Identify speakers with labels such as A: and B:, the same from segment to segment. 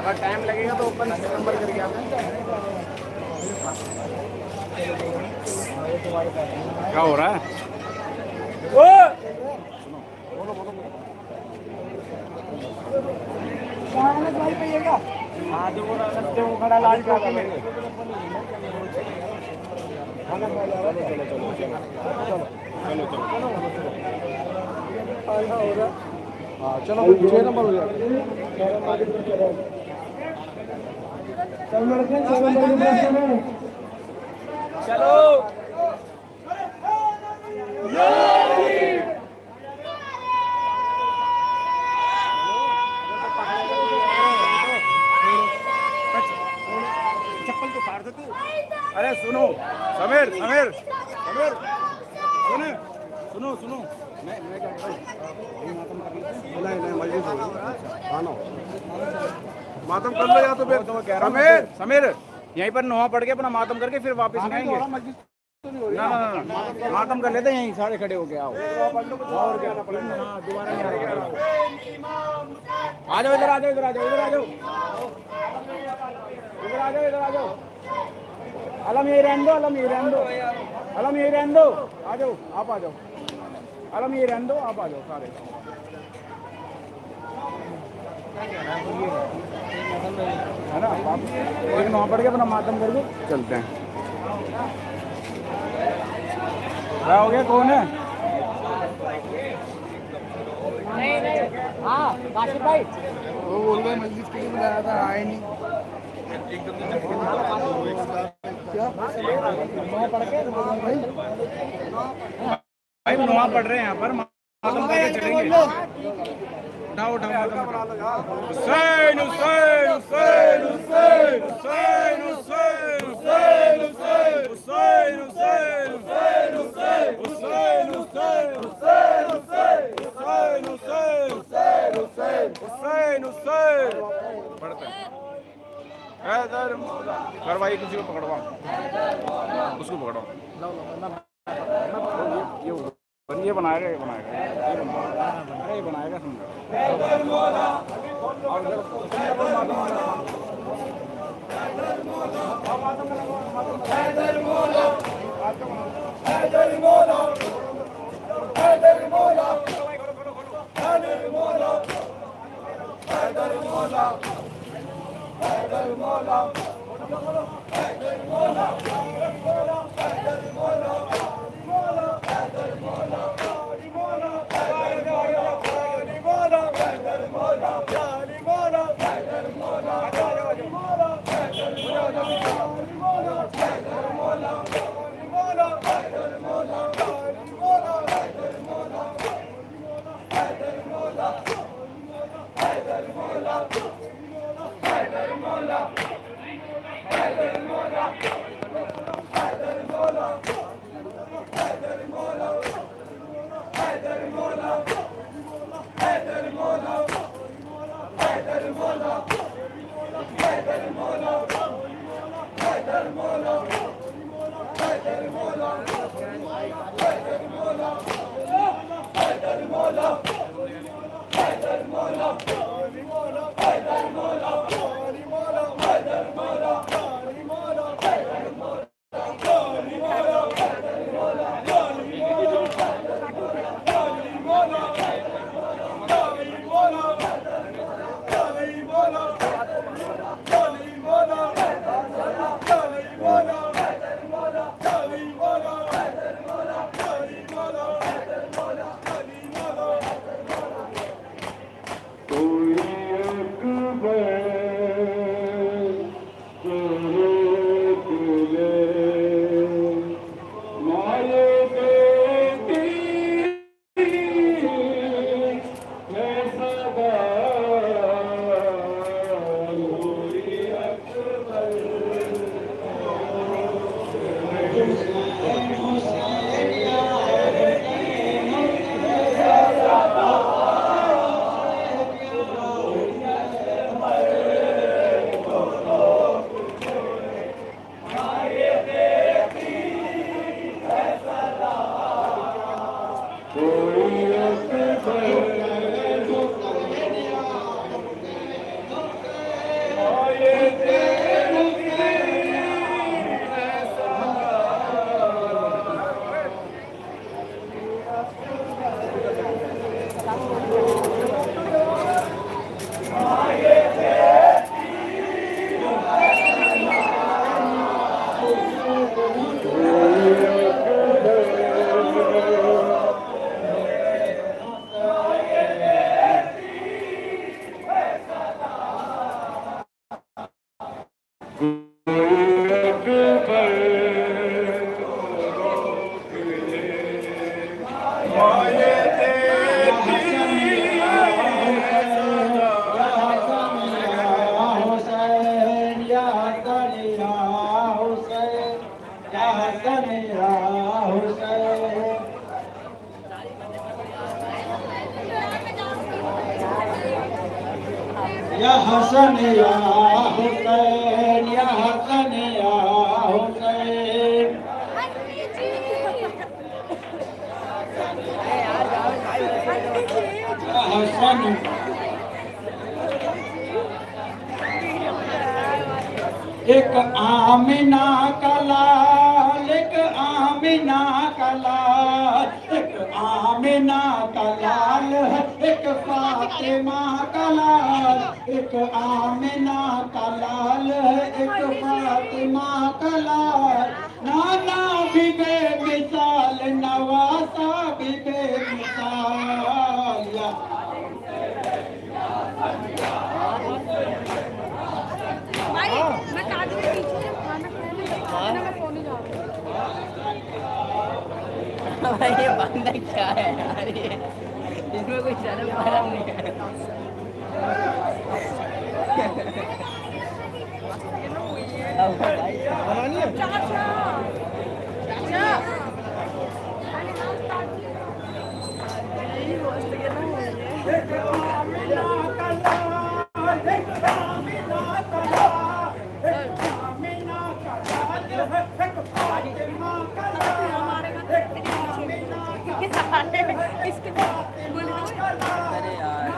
A: अगर टाइम लगेगा तो ओपन नंबर करके आते
B: क्या हो रहा है?
A: हाँ जो वो रस्ते वो खड़ा लाल चौक में। चलो 6 नंबर हो जाएगा। चलो चप्पल तो काट दे तू।
B: अरे सुनो समीर समीर समीर सुनो सुनो सुनो मैं क्या कर रहा हूँ? नहीं मजबूत हो मानो मातम कर लो या तो फिर समीर समीर यहीं पर नोहा पड़ के अपना मातम करके फिर वापस आएंगे। ना ना ना मातम कर लेते यहीं सारे खड़े होके आओ और क्या दोबारा नहीं आ जाओ इधर आ जाओ इधर आ जाओ इधर आ जाओ इधर आ जाओ इधर आ जाओ अलम यही रहने दो अलम यही रहने दो अलम यही रहने दो आ जाओ आप आ जाओ अलम यही रहने दो आप आ जाओ सारे है ना एक नौ पड़ के अपना मातम करके चलते हैं। क्या हो गया कौन है?
A: नहीं हाँ काशिफ भाई
B: वो बोल रहे मस्जिद के लिए बुलाया था आए नहीं। भाई नोहा पढ़ रहे हैं यहाँ पर मातम करके चलेंगे। उठाओ उठाओ हुसैन हुसैन हुसैन हुसैन हुसैन हुसैन हुसैन हुसैन हुसैन हुसैन हुसैन हुसैन हुसैन हुसैन हुसैन हुसैन हुसैन पढ़ते हैं। करवाइए किसी को पकड़वाओ उसको पकड़ो ये बनाएगा ये बनाएगा ये बनाएगा
C: या हसन या हुसैन या हसन या हुसैन या हसन एक आमिना का लाल एक आमिना का लाल एक आमिना का लाल है एक फातिमा का लाल एक आमिना का लाल है एक फातिमा का लाल नाना भी बेमिसाल नवासा भी बेमिसाल
D: मैं काट के पीछे खाना खाने में फोन ही जा रहा
E: भाई ये बंदा क्या है यार, ये इसमें कोई शर्म वरम नहीं है। अब भाई
D: चाचा चाचा यही मस्त के ना इसके बोले
E: अरे यार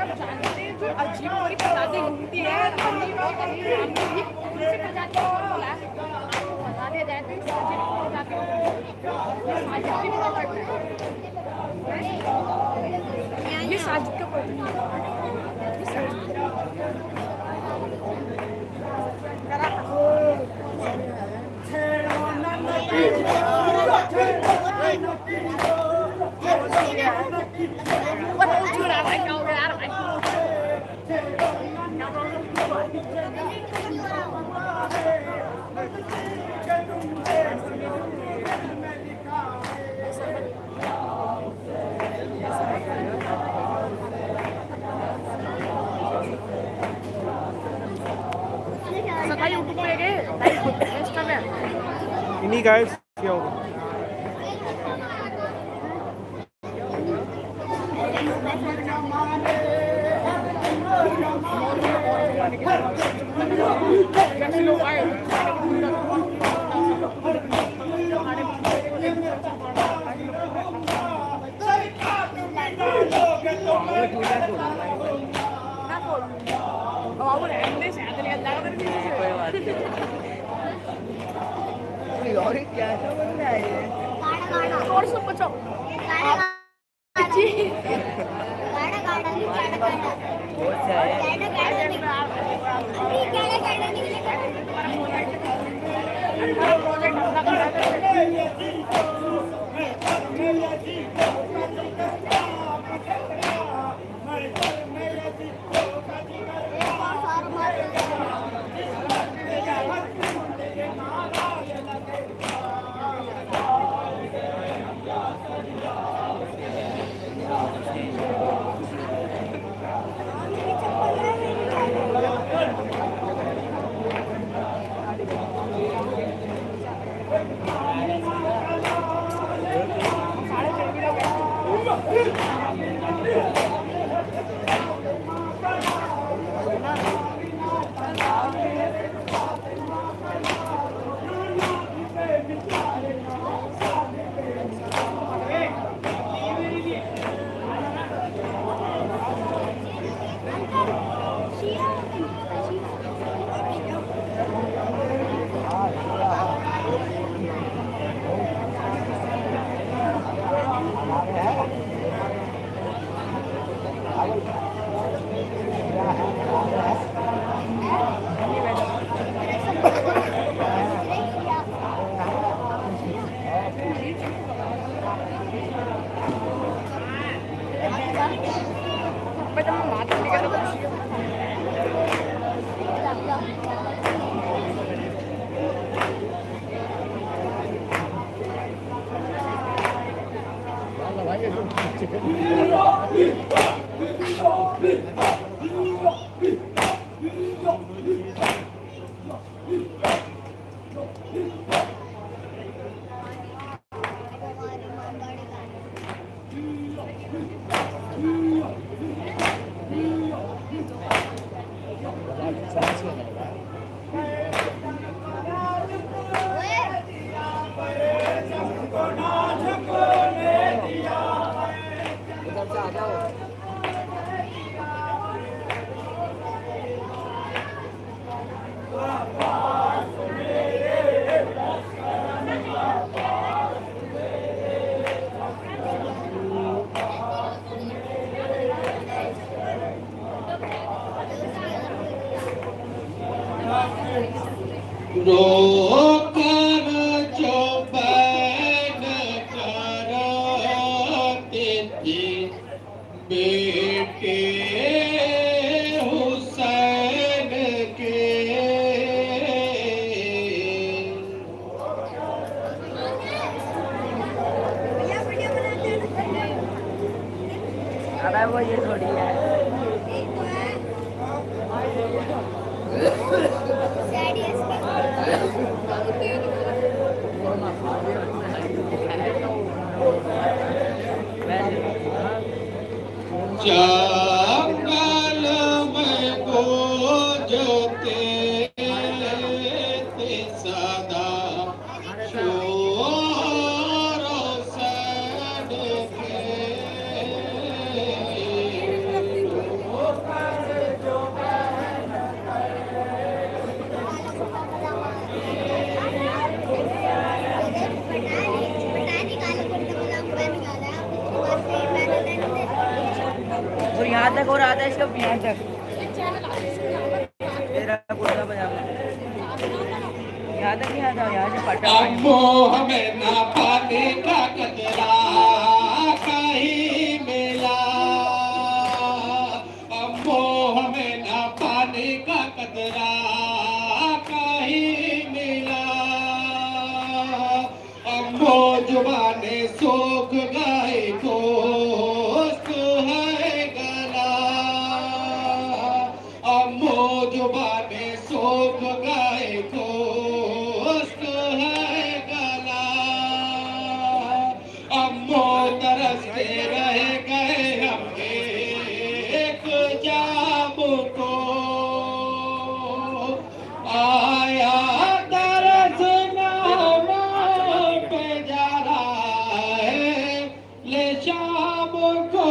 D: अजीब पूरी प्रजाति घूमती है उनसे प्रजाति को बोला बता दिया जाए तो ये साजिद का पड़ता सकाळी उठून वेगळे एक्स्ट्रा वेळ
A: इन्हीं गाइस क्या होगा
E: कोई बात नहीं। और क्या बन रहा है ये?
D: और सब बचाओ
E: बहुत सा है। उधर से आ जाओ।
C: रोकर चौबन करते थे बेटे हुसैन के।
E: अबे वो ये थोड़ी है।
C: जंगल में गोजते थे सदा शोर सैन के।
E: और यहाँ तक और आता है इसका यहाँ तक तेरा कुर्ता पजामा यहाँ तक नहीं आता। यहाँ से फटा
C: अम्मो हमें ना पानी का कचरा कहीं मिला। अम्मो हमें ना पानी का कचरा कहीं मिला। अम्मो जुबाने सूख गए दोस्त है गला। अम्मो जुबाने सूख गए दोस्त है गला। अम्मो तरस के रह गए हम एक जाम को। आया तरस नाम पे जा रहा है ले शाम को।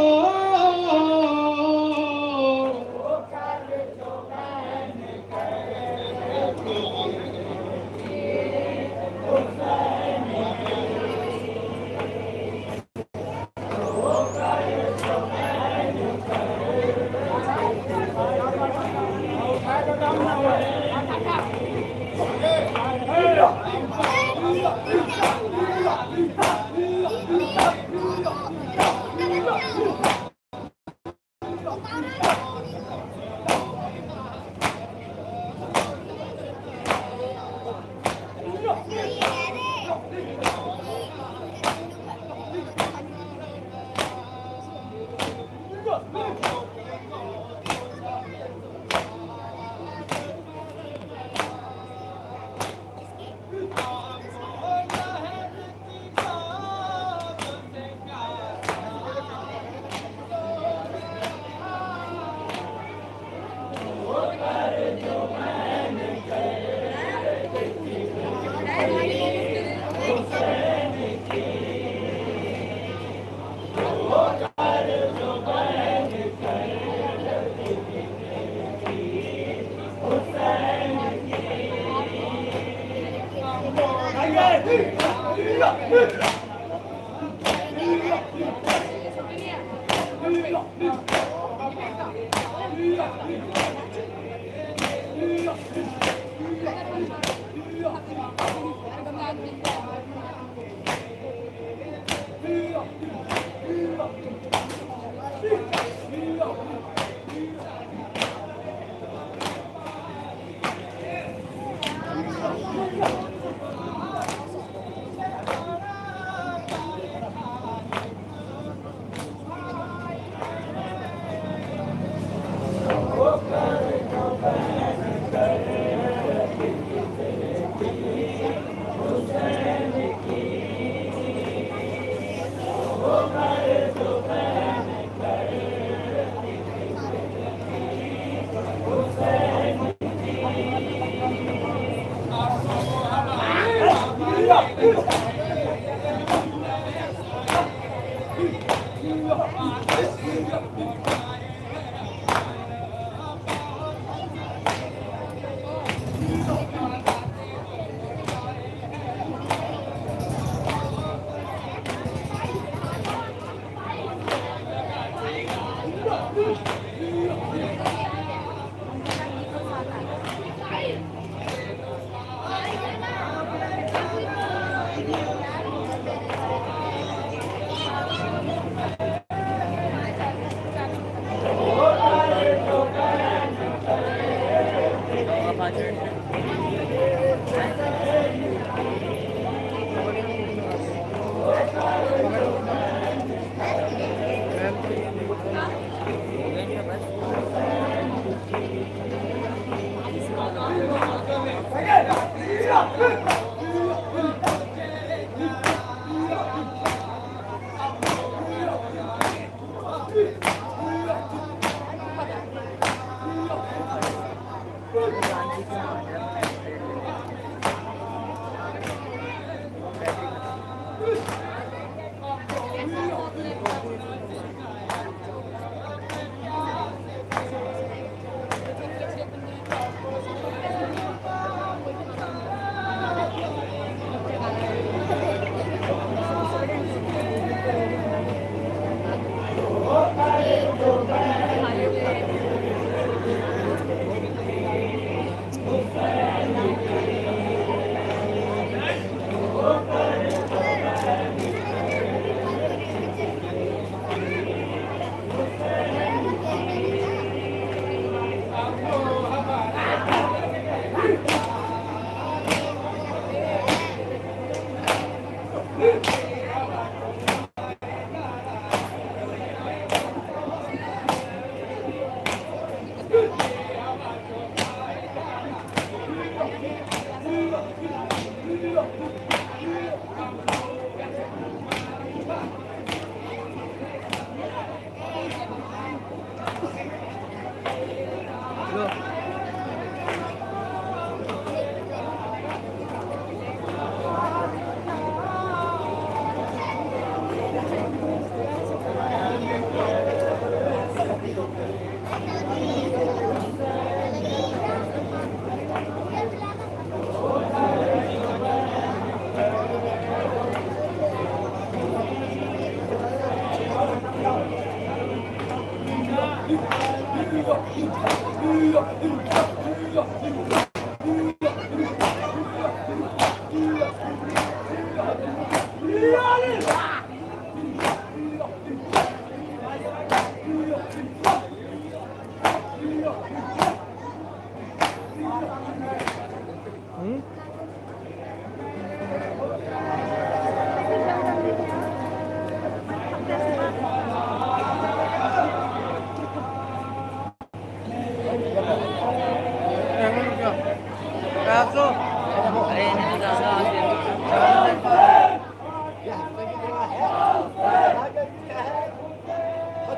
E: अरे नहीं दादा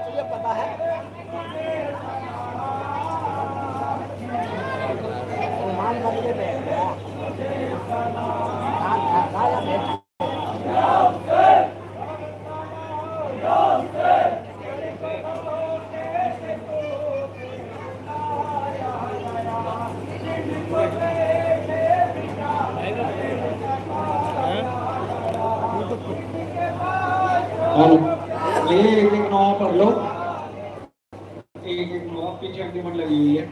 A: तुझे पता है मान बदले बैठ गया
C: ये एक एक नौ पढ़ लो, एक एक नौ पीछे अंगीमन लगी हुई है।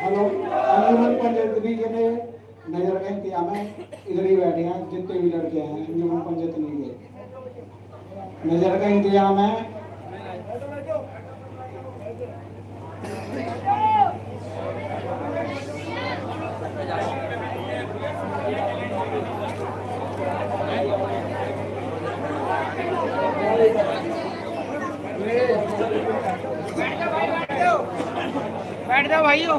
C: हेलो अंजुमन पंचायत दिल्ली के नजर का इंतजाम है, इधर ही बैठे हैं जितने भी लड़के हैं अंजुमन पंचायत नहीं के नजर का इंतजाम है।
E: बैठ जाओ भाइयों।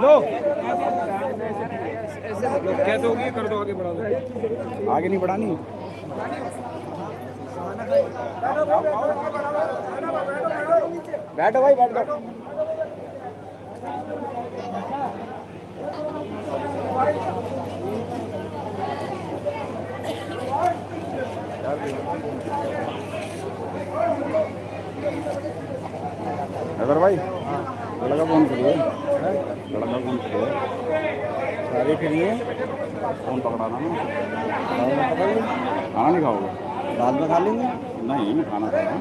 B: लो क्या दोगे, कर दो, आगे बढ़ा दो। आगे नहीं बढ़ानी। बैठो भाई, बैठ बैठो। अगर भाई लड़का फोन करिए, लड़का फोन करिए। सारी फ्री है। फोन पकड़ाना ना, खाना नहीं खाओगे? बाद में खा लेंगे। नहीं, खाना खाना।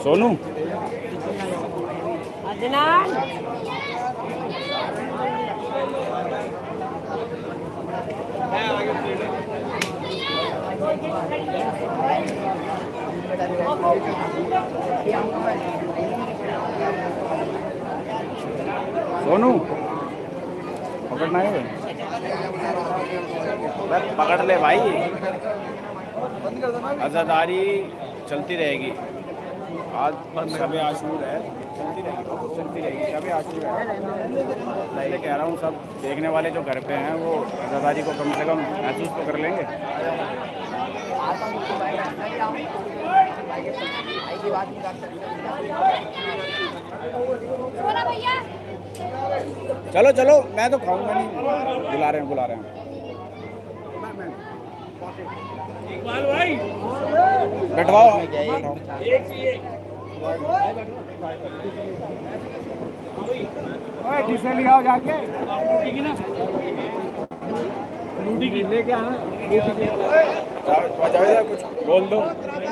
B: सोनू
E: अदनान
B: सोनू पकड़ना है। पकड़ ले भाई, आज़ादारी चलती रहेगी। आज शब आशूर है, चलती रहेगी शब आशूर है। मैं कह रहा हूँ सब देखने वाले जो घर पे हैं वो आज़ादारी को कम से कम महसूस तो कर लेंगे। चलो चलो, मैं तो खाऊंगा नहीं, बुला रहे हैं। बैठवाओ।
C: किसे ले आओ जाके लेके आना।
B: कुछ बोल दो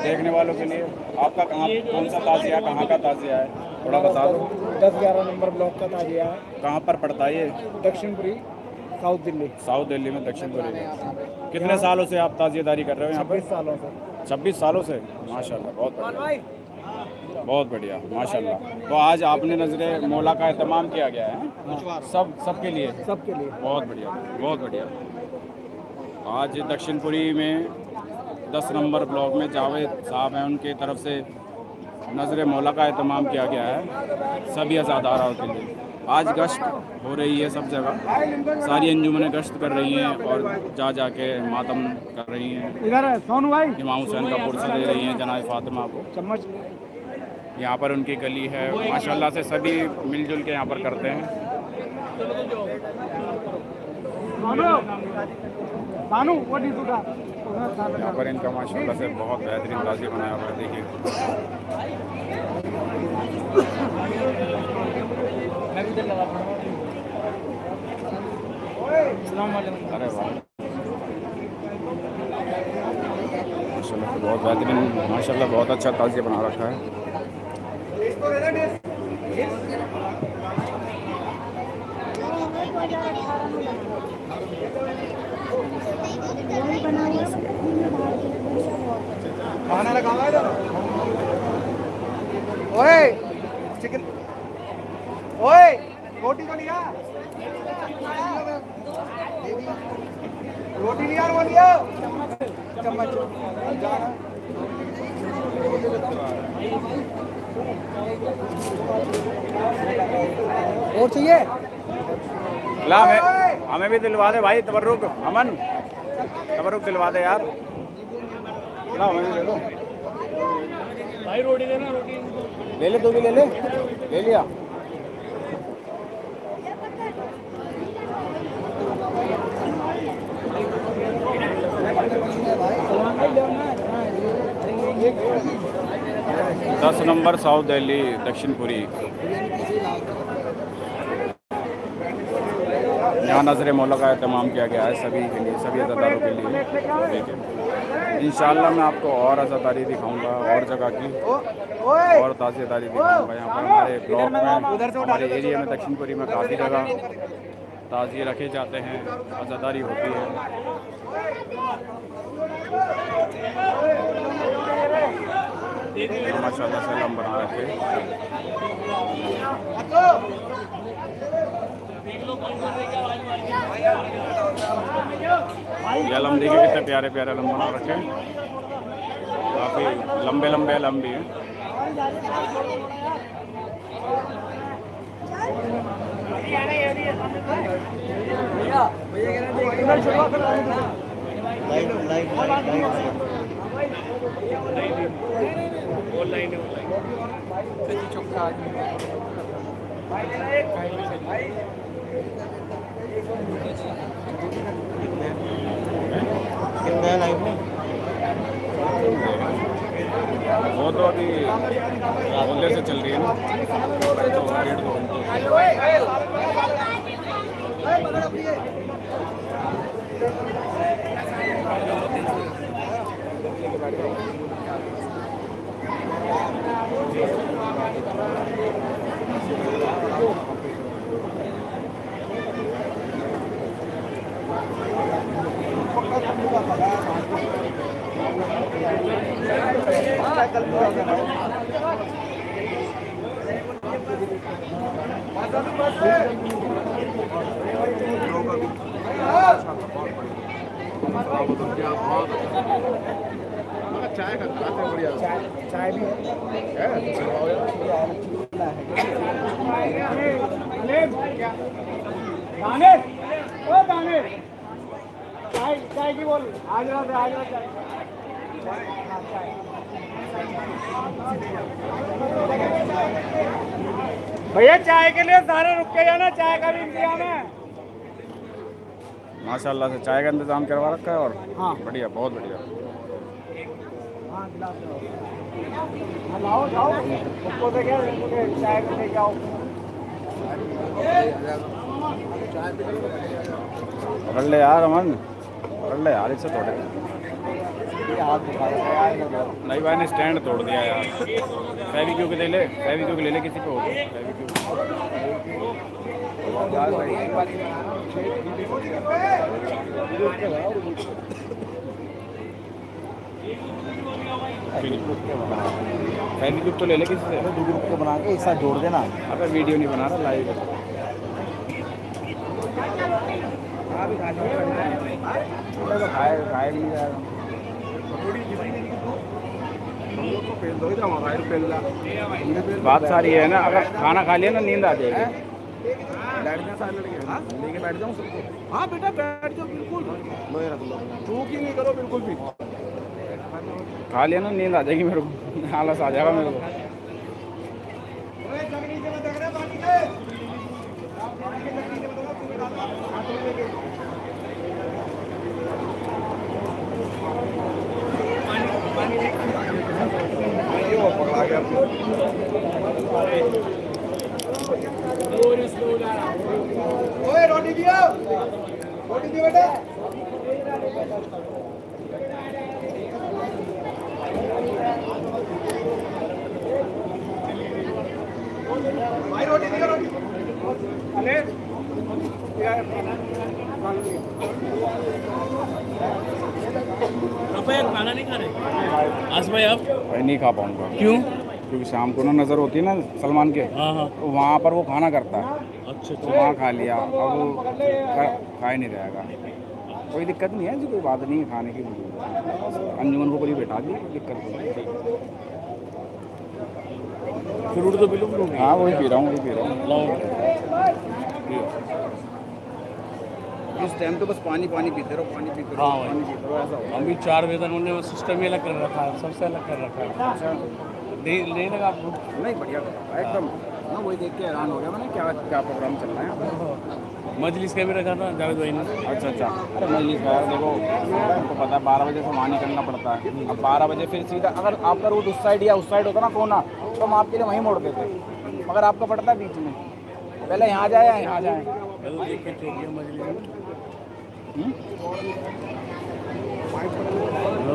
B: देखने वालों के लिए। आपका कहाँ, कौन सा ताजिया, कहाँ का ताजिया है, थोड़ा बता दो।
C: 10-11 नंबर ब्लॉक का ताजिया है।
B: कहाँ पर पड़ता है ये?
C: दक्षिणपुरी, साउथ दिल्ली।
B: साउथ दिल्ली में दक्षिणपुरी में। कितने सालों से आप ताजिएदारी कर रहे हो यहाँ पर?
C: 26 सालों से।
B: 26 सालों से, माशाल्लाह, बहुत बढ़िया माशाल्लाह। तो आज आपने नजरे मौला का एहतमाम किया गया है सबके लिए?
C: सबके लिए।
B: बहुत बढ़िया। आज दक्षिणपुरी में 10 नंबर ब्लॉक में जावेद साहब हैं, उनके तरफ से नजरे मौला का एहतमाम किया गया है सभी अज़ादारों के लिए। आज गश्त हो रही है सब जगह, सारी अंजुमनें गश्त कर रही हैं और जा के मातम कर रही हैं।
C: इधर है सोनू भाई,
B: इमाम हुसैन का पुरसा दे रही हैं जनाब फातिमा को।
C: चम्मच
B: यहाँ पर उनकी गली है, माशाल्लाह से सभी मिलजुल के यहाँ पर करते हैं। यहाँ पर इनका माशाल्लाह से बहुत बेहतरीन ताज़िया बनाया हुआ है, देखिए। अरे वाह, माशाल्लाह बहुत बेहतरीन, माशाल्लाह बहुत अच्छा ताज़िया बना रखा है।
C: खाना लगा हुआ है इधर। ओए चिकन, ओए रोटी को लिया, रोटी लिया, वो लिया चम्मच। और चाहिए
B: ला, हमें भी दिलवा दे भाई, तबर्रुक अमन, तबर्रुक दिलवा दे यार। ला, हमें भी ले लो भाई, रोटी देना। रोटी ले ले, तू भी ले लिया। दस नंबर साउथ दिल्ली दक्षिणपुरी। यहाँ नजर मौला का एहतमाम किया गया है सभी के लिए, सभी अज़ादारों के लिए। देखिए इंशाअल्लाह मैं आपको और अज़ादारी दिखाऊंगा, और जगह की और ताज़ियादारी दिखाऊंगा। यहाँ पर हमारे ब्लॉक में, हमारे एरिया में दक्षिणपुरी में काफ़ी जगह ताज़िए रखे जाते हैं, अज़ादारी होती है। माशाल्लाह से लम बना रखे। ये लम देखिए कितने प्यारे प्यारे लम बना रखे, काफ़ी लंबे लंबे लम भी हैं। वो तो अभी बोलने से चल रही है ना, तो 1.5-2 घंटे। चाय का बढ़िया
C: चाय भी दाने ओ दाने चाय की बोल आज चाय भैया चाय के लिए सारे रुक के जाना, चाय का भी इंतजाम है।
B: माशाल्लाह से चाय का इंतजाम करवा रखा है। और
C: हाँ
B: बढ़िया, बहुत बढ़िया।
C: लाओ जाओ उसको से क्या चाय को लेके आओ।
B: पकड़ ले यार अमन, पकड़ ले यार, इससे तोड़े। नहीं भाई ने स्टैंड तोड़ दिया यार। फेविक्विक ले ले, फेविक्विक ले ले, किसी पे हो फेविक्विक तो ले ले किसी से।
C: दो ग्रुप को बना के एक साथ जोड़ देना।
B: अबे वीडियो नहीं बना रहा, लाइव खाए नहीं जा रहा। बात सारी है ना, अगर खाना खा लिया ना नींद आ जाएगी। लेके बैठ जाऊँ सबको। हाँ बेटा बैठ जाओ, बिल्कुल चूक ही नहीं करो बिल्कुल भी। खा लिया ना नींद आ जाएगी मेरे को, आलस आ जाएगा मेरे को।
C: रोटी दियो बेटा। भाई रोटी दियो, रोटी। अरे
A: खाना नहीं खा रहे आज भाई? आप
B: भाई नहीं खा पाऊंगा।
A: क्यों?
B: क्योंकि शाम को ना नज़र होती है ना सलमान के,
A: हाँ
B: तो वहाँ पर वो खाना करता है।
A: अच्छा
B: तो वहाँ खा लिया, अब वो खा ही नहीं रहेगा। कोई दिक्कत नहीं है जी, कोई बात नहीं है खाने की। अंजुमन को पूरी बैठा दी, दिक्कत नहीं।
A: फ्रूट तो बिल्कुल
B: हाँ वही पी रहा हूँ, इस टाइम तो बस पानी पीते रहो, पानी पीते रहो,
A: हाँ
B: पानी पीते रहो, ऐसा होगा।
A: अभी 4 बजे तक उन्होंने सिस्टम ही अलग कर रखा है, सबसे अलग कर रखा है। ले लगा आपको?
B: नहीं बढ़िया एकदम ना, वही देख के हैरान हो गया मैंने, क्या प्रोग्राम चल रहा है।
A: मजलिस का भी रखा था जावेद भाई ने।
B: अच्छा। अरे मजलिस का देखो, आपको पता है 12 बजे से वहाँ निकलना पड़ता है। अब 12 बजे फिर सीधा, अगर आपका रूट उस साइड या उस साइड होता ना कोना, तो हम आपके लिए वहीं मोड़ देते, मगर आपका पड़ता है बीच में। पहले यहाँ जाए या यहाँ जाए।
A: देख के चौकिया मजलिस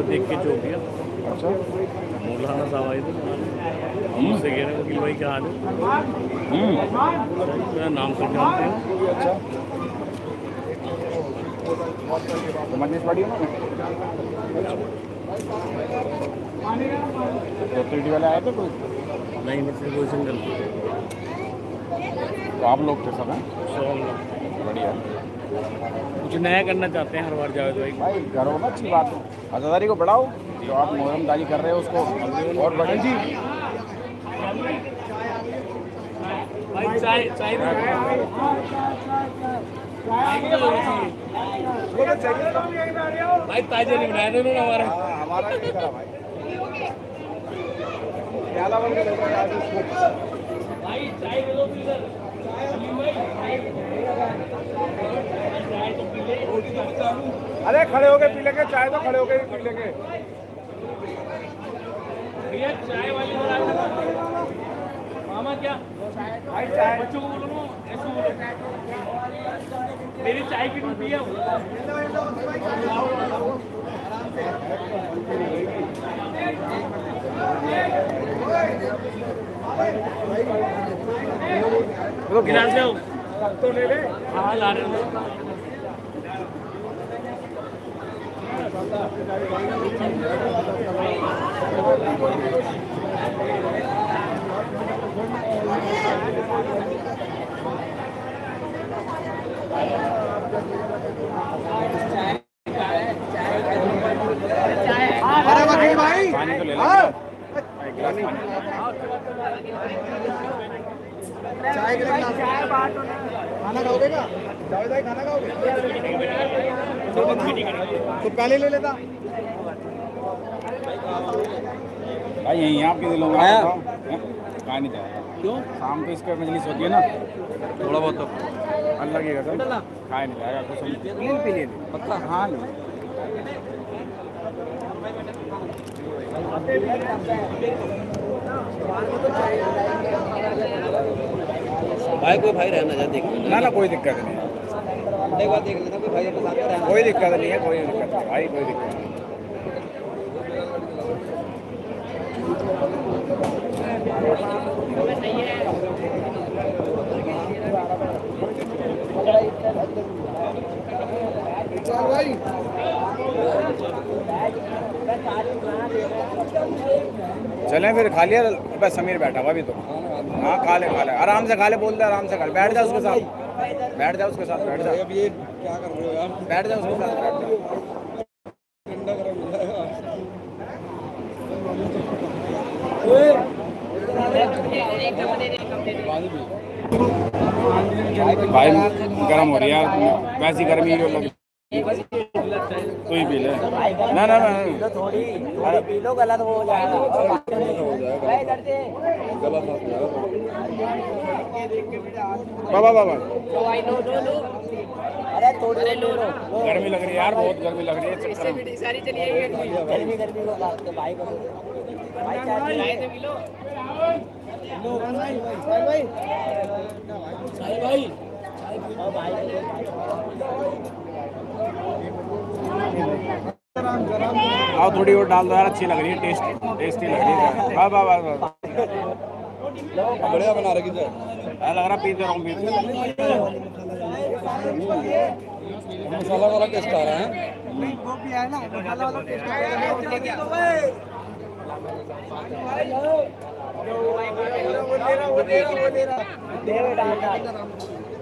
A: देख के चौकिया।
B: अच्छा
A: मौलाना साहब आए थे, हम उससे कह रहे वकील भाई क्या हाल है? मेरा नाम से जानते हैं।
B: अच्छा तो मजलिस पड़ी हो ना? तो 3D वाले आए थे कोई?
A: नहीं सिर्फ कोई सिंगल,
B: तो आप लोग थे सब हैं?
A: 100 लोग।
B: बढ़िया।
A: कुछ नया करना चाहते हैं हर बार जावेद भाई।
B: भाई करो ना, अच्छी बात है। आज़ादारी को बढ़ाओ, जो आप मुहर्रमदारी कर रहे हो उसको और बढ़िया। जी
A: भाई चाय भाई ताजे नहीं बनाए थे उन्होंने हमारे।
B: हाँ हमारा नहीं करा भाई। प्याला बन के लेकर आज इसको।
A: भाई चाय दे दो इधर। चाय तो पी ले।
B: अरे खड़े हो गए पी लेंगे चाय तो खड़े हो गए पी लेंगे।
A: भैया चाय वाली मामा क्या
B: भाई चाय
A: बच्चों को बोलो ना ऐसे बोलो मेरी चाय की टूटी है गिलास ले
B: तो ले ले।
A: हाँ ला रहे हो
B: अरे भाई भाई
F: पानी तो ले लो।
B: हाँ।
C: चाय के लिए खाना खाओगे क्या?
B: जावेद भाई खाना खाओगे? तो पहले ले लेता।
F: भाई यहीं आपके दिलों में
B: आया?
F: कहा नहीं था
A: क्यों
F: शाम को इसका मजलिस होती है ना
B: थोड़ा बहुत तो
F: अल्लाह की कसम खाए नहीं जाएगा कुछ
B: पी ले
F: पक्का हाँ नहीं
B: भाई कोई भाई रहना चाहे देख
F: ना कोई दिक्कत नहीं है।
B: एक बार देख लेना कोई भाई अपने साथ रहना।
F: कोई दिक्कत नहीं है कोई दिक्कत नहीं भाई कोई दिक्कत नहीं। चलें फिर खा लिया बस समीर बैठा हुआ अभी तो हाँ खा ले आराम से खा ले बोल दे आराम से खा ले बैठ जा उसके साथ बैठ जा उसके साथ बैठ जा
B: अब ये क्या कर रहे हो यार?
F: बैठ जा उसके साथ बैठ जा
B: ठंडा गरम हो जाएगा।
F: भाई गर्म हो रही है यार वैसी गर्मी हो लगी तू ही पी ले ना ना ना
E: थोड़ी पी लो गलत हो जाएगा
F: बाबा बाबा
E: अरे थोड़ी लो
F: गर्मी लग रही है यार बहुत गर्मी लग रही है चक्कर में।
E: सारी चलिए गर्मी गर्मी को आपके भाई को भाई चाय तो पी लो
F: आओ थोड़ी और डाल दो यार अच्छी लग रही है टेस्टी लग रही है वाह वाह वाह वाह
B: बढ़िया बना रखी है।
F: लग रहा पीते रहो पीते
B: मसाला वाला टेस्ट आ रहा है।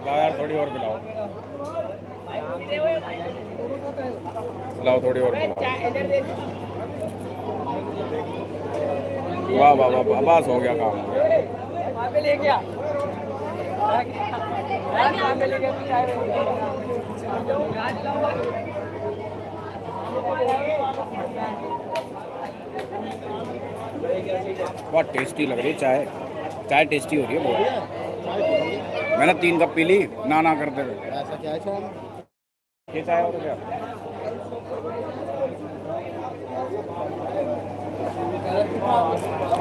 F: लाओ यार थोड़ी और पिलाओ लाओ थोड़ी और पिलाओ वाह वाह वाह वाह बस हो गया काम हो गया
E: ले गया ले गया
F: बहुत टेस्टी लग रही है चाय टेस्टी हो रही है बहुत मैंने 3 कप पी ली ना करते हुए
B: ऐसा क्या है सर?
F: ये चाय और क्या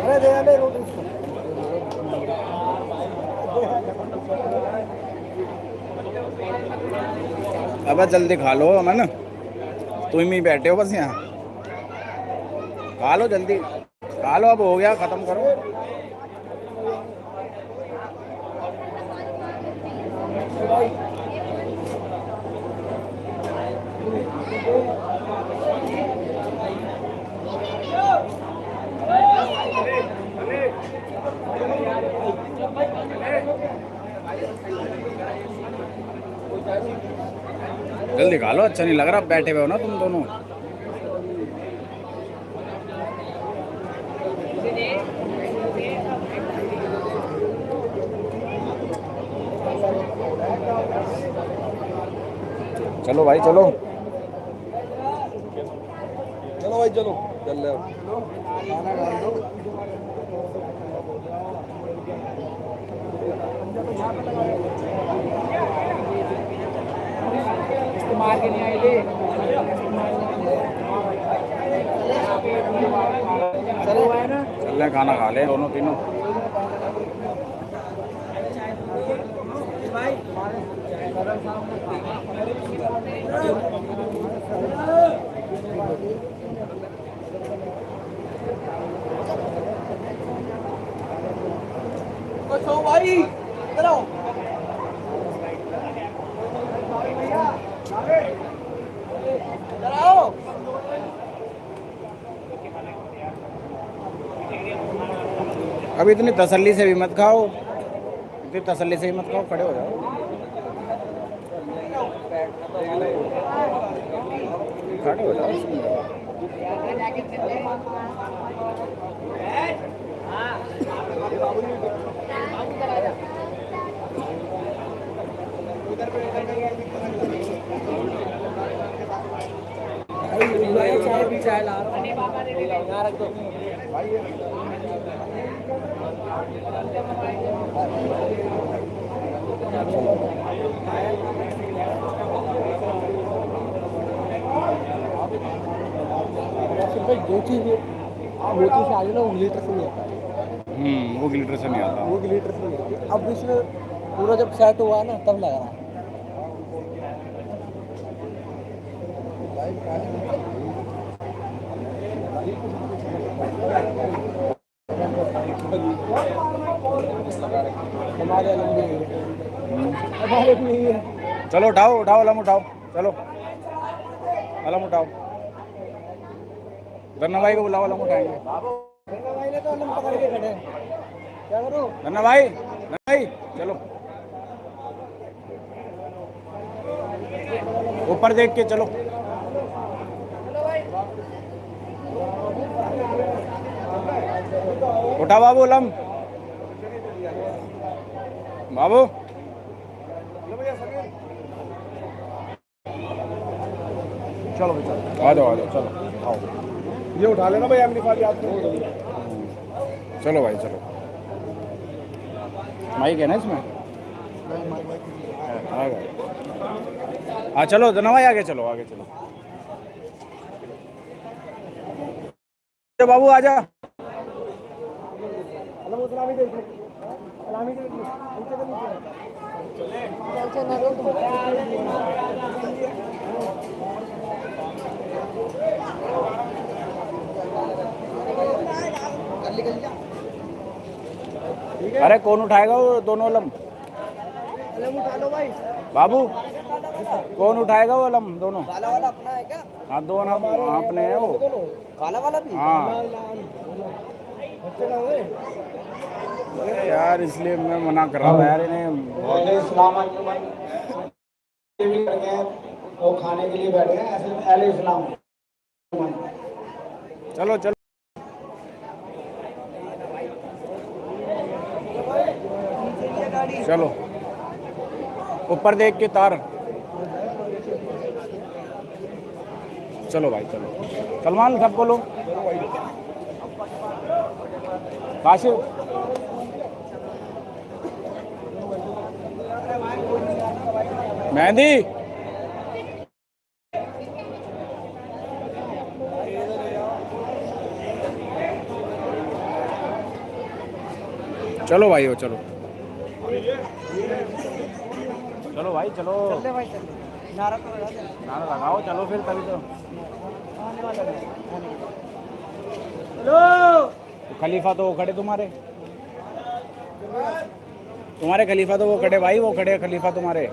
B: अरे दे दे रोटी
F: अब जल्दी खा लो अमन तुम ही बैठे हो बस यहाँ खा लो जल्दी खा लो अब हो गया खत्म करो जल्दी खा लो अच्छा नहीं लग रहा बैठे हुए हो ना तुम दोनों चलो भाई चलो
B: भाई चलो चल रहे
E: मार के नहीं आए थे चलो है ना
F: चल रहे खाना खा ले दोनों तीनों।
E: भाई इधर आओ इधर आओ
F: अब इतनी तसल्ली से भी मत खाओ, इतनी तसल्ली से भी मत खाओ, खड़े हो जाओ, खड़े हो जाओ।
E: चाय भी चाय ला रहा हूँ यहाँ रख दो जो चीज़ मोती से आगे ना वो ग्लिटर से नहीं आता
F: वो ग्लिटर से नहीं आता।
E: वो ग्लिटर से नहीं आती। अब इसमें पूरा जब सेट हुआ ना तब लग रहा है हमारे अलग नहीं है।
F: चलो उठाओ उठाओ अलम उठाओ, चलो अलम उठाओ, धन्ना भाई को बुलाओ, अलम उठाएंगे।
E: भाई ने तो अलग पकड़ के खड़े हैं, क्या करूं?
F: धन्ना भाई चलो ऊपर देख के चलो। उठा बाबू अलम, बाबू
B: चलो भाई चलो
F: आ जाओ चलो आओ,
B: ये उठा लेना भाई एम्पलीफायर याद करो।
F: चलो भाई चलो। माइक है ना इसमें? आ गए। हाँ चलो धन्ना भाई आगे चलो, आगे चलो। बाबू आजा। अरे कौन उठाएगा वो दोनों अलम?
E: अलग उठा लो भाई।
F: बाबू कौन उठाएगा वो अलम दोनों?
E: काला वाला अपना है क्या?
F: हाँ दोनों अपने हैं वो।
E: काला वाला भी?
F: हाँ अरे यार इसलिए मैं मना कर रहा हूँ यार इन्हें।
C: पहले इस्लाम अंजुमन भी लड़के हैं वो खाने के लिए बैठे हैं, ऐसे पहले इस्लाम
F: चलो चलो चलो ऊपर देख के तार। चलो भाई चलो, सलमान सब बोलो। काशिफ मेहंदी चलो भाई हो चलो, चलो भाई चलो,
E: चलते भाई चलते। नारा तो लगा दे।
F: नारा लगाओ चलो फिर तभी तो।
E: हेलो
F: तो खलीफा तो वो खड़े तुम्हारे खलीफा तो वो खड़े भाई, वो खड़े खलीफा तुम्हारे।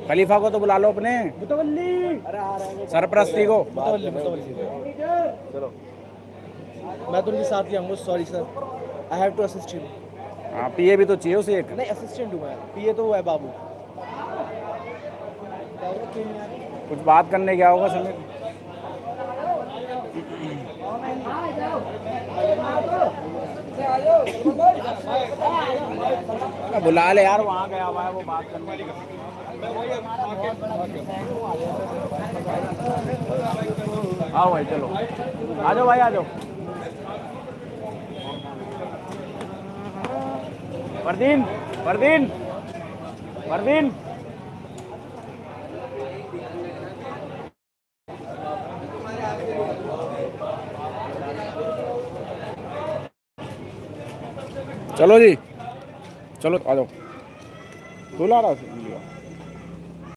F: खलीफा को तो बुला लो अपने
E: मुतवल्ली। अरे आ रहा है
F: सरप्रस्ती को।
E: मुतवल्ली। चलो मैं तो उनके साथ ही आऊंगा। Sorry sir, I have to assist you.
F: हाँ पीए भी तो चाहिए उसे एक।
E: नहीं असिस्टेंट हूँ मैं, पीए तो वो है बाबू।
F: कुछ बात करने क्या होगा समीर? बुला ले यार, वहाँ गया हुआ है वो बात करने। आओ भाई चलो। आ जाओ भाई, आ जाओ। परदीन, परदीन, परदीन। चलो जी, चलो आ जाओ। तू ला रहा है वीडियो?